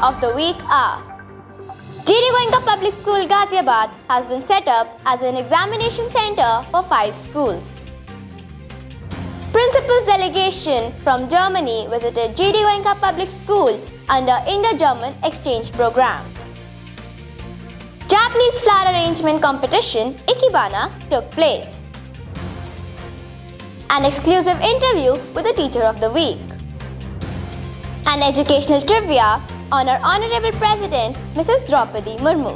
of the week are: GD Goenka Public School Ghaziabad has been set up as an examination center for 5 schools. Principal's delegation from Germany visited GD Goenka Public School under Indo-German Exchange Program. Japanese flower arrangement competition Ikebana took place. An exclusive interview with the Teacher of the Week. An educational trivia on our Honorable President, Mrs. Draupadi Murmu.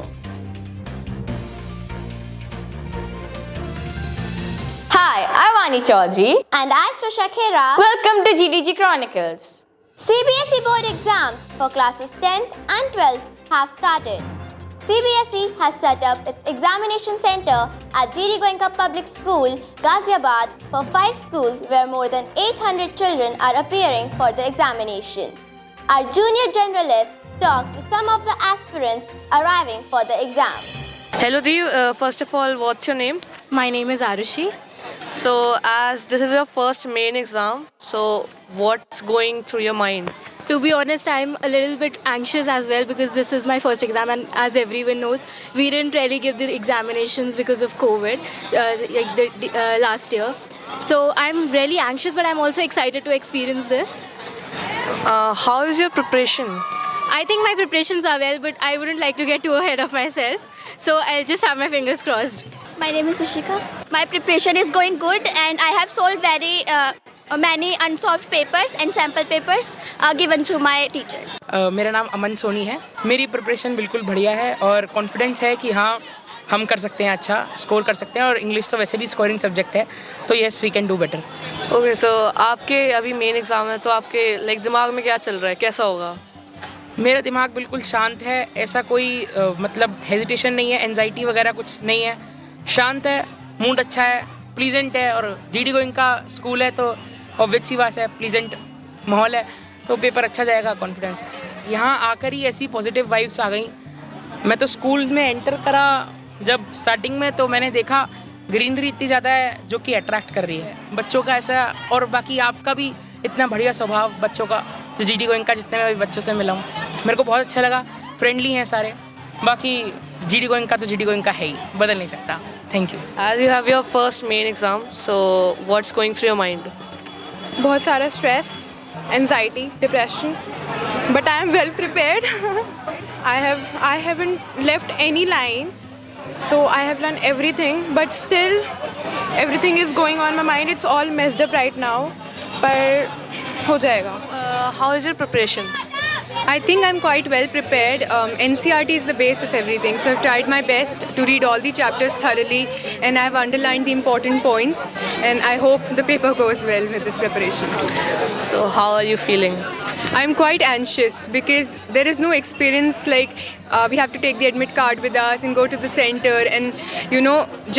Hi, I'm Ani Chaudhary. And I, Srisha Khera. Welcome to GDG Chronicles. CBSE board exams for classes 10th and 12th have started. CBSE has set up its examination center at GD Goenka Public School, Ghaziabad for 5 schools where more than 800 children are appearing for the examination. Our junior generalist talked to some of the aspirants arriving for the exam. Hello Dee, first of all, what's your name? My name is Arushi. So as this is your first main exam, so what's going through your mind? To be honest, I'm a little bit anxious as well because this is my first exam, and as everyone knows, we didn't really give the examinations because of COVID last year. So I'm really anxious, but I'm also excited to experience this. How is your preparation? I think my preparations are well, but I wouldn't like to get too ahead of myself. So I'll just have my fingers crossed. My name is Ashika. My preparation is going good, and I have solved very many unsolved papers and sample papers given through my teachers. मेरा नाम अमन सोनी है. मेरी preparation बिल्कुल बढ़िया है और confidence है कि हाँ हम कर सकते हैं, अच्छा स्कोर कर सकते हैं, और इंग्लिश तो वैसे भी स्कोरिंग सब्जेक्ट है, तो yes we can do better. Okay, so आपके अभी मेन एग्जाम है, तो आपके दिमाग में क्या चल रहा है, कैसा होगा? मेरा दिमाग बिल्कुल शांत है, ऐसा कोई मतलब हेजिटेशन नहीं है, एंजाइटी वगैरह कुछ नहीं है, शांत है, मूड अच्छा है, प्लीजेंट है, और जीडी गोइंका स्कूल है तो ऑब्वियस सी बात है, प्लीजेंट माहौल है, तो पेपर अच्छा जाएगा, कॉन्फिडेंस है. यहाँ आकर ही ऐसी पॉजिटिव वाइब्स आ गई. मैं तो स्कूल में एंटर करा जब स्टार्टिंग में, तो मैंने देखा ग्रीनरी इतनी ज़्यादा है जो कि अट्रैक्ट कर रही है बच्चों का, ऐसा, और बाकी आपका भी इतना बढ़िया स्वभाव बच्चों का, जो जीडी गोइंका जितने मैं बच्चों से मिला हूँ, मेरे को बहुत अच्छा लगा. फ्रेंडली हैं सारे. बाकी जीडी गोइंका तो जीडी गोइंका है ही, बदल नहीं सकता. Thank you. As you have your first main exam, so what's going through your mind? बहुत सारा stress, anxiety, depression, but I am well prepared. I haven't left any line, so I have done everything, but still everything is going on my mind. It's all messed up right now, पर हो जाएगा. How is your preparation? I think I'm quite well prepared. NCRT is the base of everything, so I've tried my best to read all the chapters thoroughly, and I've underlined the important points, and I hope the paper goes well with this preparation. So how are you feeling? I'm quite anxious because there is no experience, like we have to take the admit card with us and go to the center and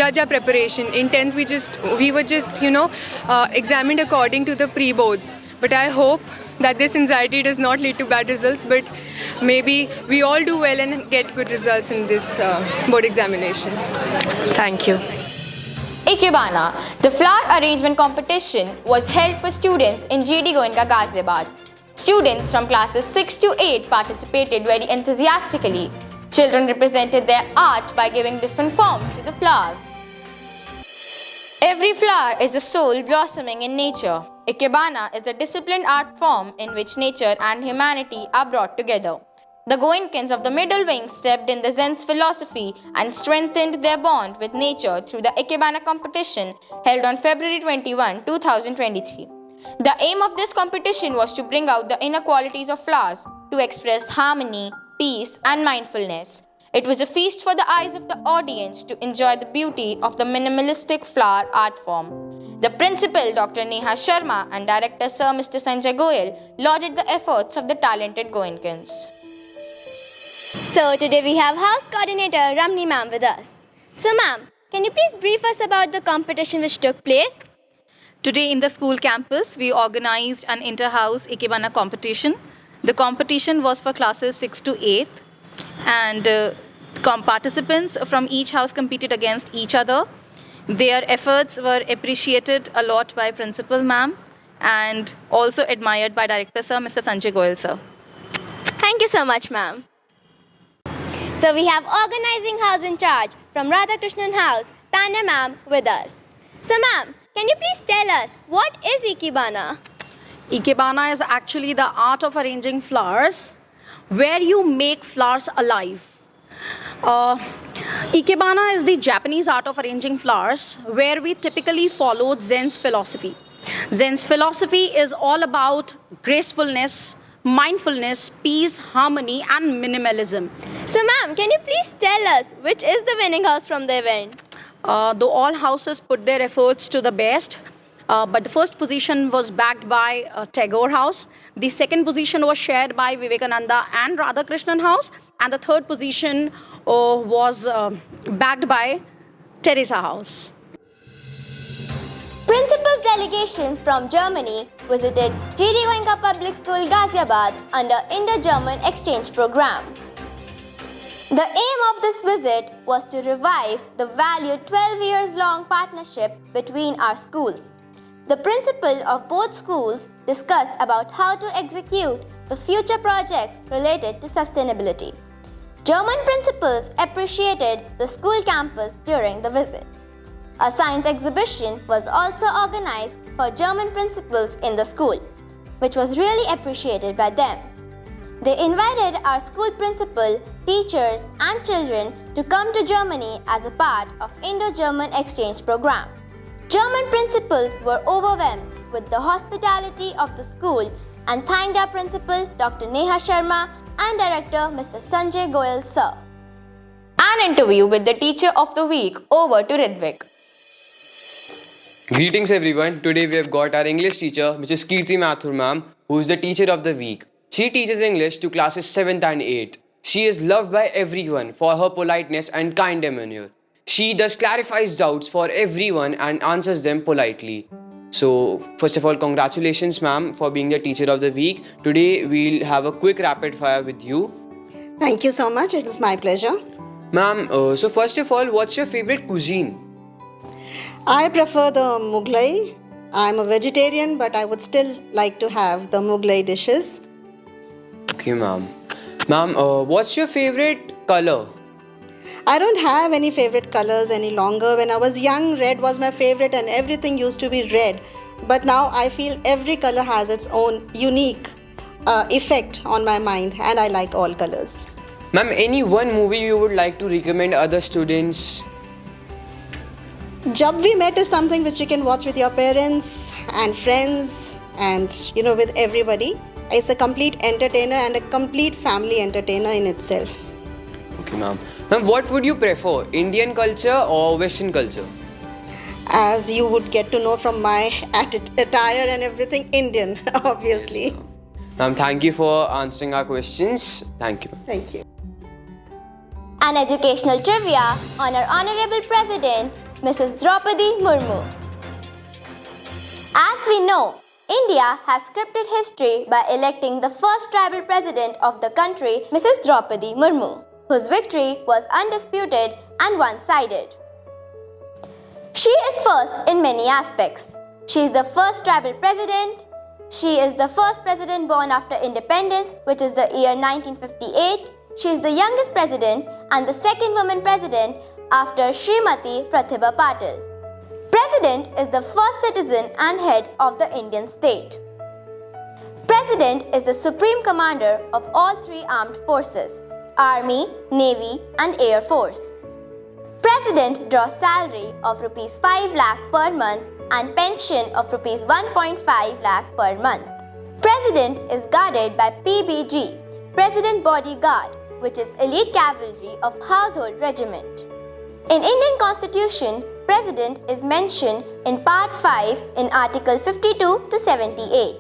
judge our preparation. In 10th we were just examined according to the pre-boards, but I hope that this anxiety does not lead to bad results, but maybe we all do well and get good results in this board examination. Thank you. Ikebana, the flower arrangement competition, was held for students in GD Goenka Ghaziabad. Students from classes 6 to 8 participated very enthusiastically. Children represented their art by giving different forms to the flowers. Every flower is a soul blossoming in nature. Ikebana is a disciplined art form in which nature and humanity are brought together. The Goenkans of the middle wing stepped in the Zen's philosophy and strengthened their bond with nature through the Ikebana competition held on February 21, 2023. The aim of this competition was to bring out the inner qualities of flowers to express harmony, peace, and mindfulness. It was a feast for the eyes of the audience to enjoy the beauty of the minimalistic flower art form. The principal, Dr. Neha Sharma, and director Sir Mr. Sanjay Goyal lauded the efforts of the talented Goenkans. So today we have House Coordinator Ramni ma'am with us. So ma'am, can you please brief us about the competition which took place? Today in the school campus, we organized an inter-house Ikebana competition. The competition was for classes 6 to 8, and participants from each house competed against each other. Their efforts were appreciated a lot by Principal Ma'am and also admired by Director Sir, Mr. Sanjay Goyal Sir. Thank you so much, ma'am. So we have organizing house in charge from Radhakrishnan House, Tanya ma'am, with us. So ma'am, can you please tell us what is Ikebana? Ikebana is actually the art of arranging flowers where you make flowers alive. Ikebana is the Japanese art of arranging flowers where we typically follow Zen's philosophy. Zen's philosophy is all about gracefulness, mindfulness, peace, harmony, and minimalism. So ma'am, can you please tell us which is the winning house from the event? Though all houses put their efforts to the best, but the first position was backed by Tagore House. The second position was shared by Vivekananda and Radhakrishnan House. And the third position was backed by Teresa House. Principal's delegation from Germany visited GD Goenka Public School, Ghaziabad under Indo-German Exchange Program. The aim of this visit was to revive the valued 12 years long partnership between our schools. The principal of both schools discussed about how to execute the future projects related to sustainability. German principals appreciated the school campus during the visit. A science exhibition was also organized for German principals in the school, which was really appreciated by them. They invited our school principal, teachers, and children to come to Germany as a part of Indo-German Exchange Program. German principals were overwhelmed with the hospitality of the school and thanked our principal, Dr. Neha Sharma, and director, Mr. Sanjay Goyal, sir. An interview with the teacher of the week. Over to Ritvik. Greetings everyone. Today we have got our English teacher, Mrs. Kirti Mathur ma'am, who is the teacher of the week. She teaches English to classes 7th and 8th. She is loved by everyone for her politeness and kind demeanor. She thus clarifies doubts for everyone and answers them politely. So, first of all, congratulations ma'am for being the teacher of the week. Today we'll have a quick rapid fire with you. Thank you so much. It is my pleasure. Ma'am, so first of all, what's your favorite cuisine? I prefer the Mughlai. I'm a vegetarian, but I would still like to have the Mughlai dishes. Okay ma'am. Ma'am, what's your favorite color? I don't have any favorite colors any longer. When I was young, red was my favorite and everything used to be red. But now I feel every color has its own unique effect on my mind, and I like all colors. Ma'am, any one movie you would like to recommend other students? Jab We Met is something which you can watch with your parents and friends and with everybody. It's a complete entertainer and a complete family entertainer in itself. Okay ma'am. Ma'am, what would you prefer, Indian culture or Western culture? As you would get to know from my attire and everything, Indian, obviously. Ma'am, thank you for answering our questions. Thank you. Thank you. An educational trivia on our Honorable President, Mrs. Draupadi Murmu. As we know, India has scripted history by electing the first tribal president of the country, Mrs. Draupadi Murmu, whose victory was undisputed and one-sided. She is first in many aspects. She is the first tribal president. She is the first president born after independence, which is the year 1958. She is the youngest president and the second woman president after Srimati Pratibha Patil. President is the first citizen and head of the Indian state. President is the supreme commander of all three armed forces: Army, Navy, and Air Force. President draws salary of Rs 5 lakh per month and pension of Rs 1.5 lakh per month. President is guarded by PBG, President Bodyguard, which is elite cavalry of Household Regiment. In Indian Constitution, President is mentioned in Part 5 in Article 52 to 78.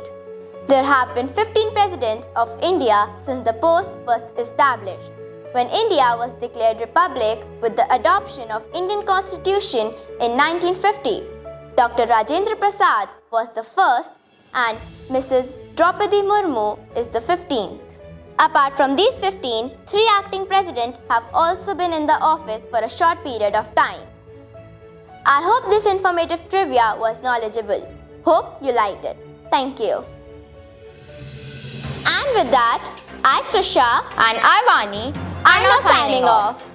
There have been 15 presidents of India since the post was established. When India was declared republic with the adoption of Indian Constitution in 1950, Dr. Rajendra Prasad was the first and Mrs. Draupadi Murmu is the 15th. Apart from these 15, 3 acting presidents have also been in the office for a short period of time. I hope this informative trivia was knowledgeable. Hope you liked it. Thank you. And with that, I, Srisha, and I, Vani, are now signing off.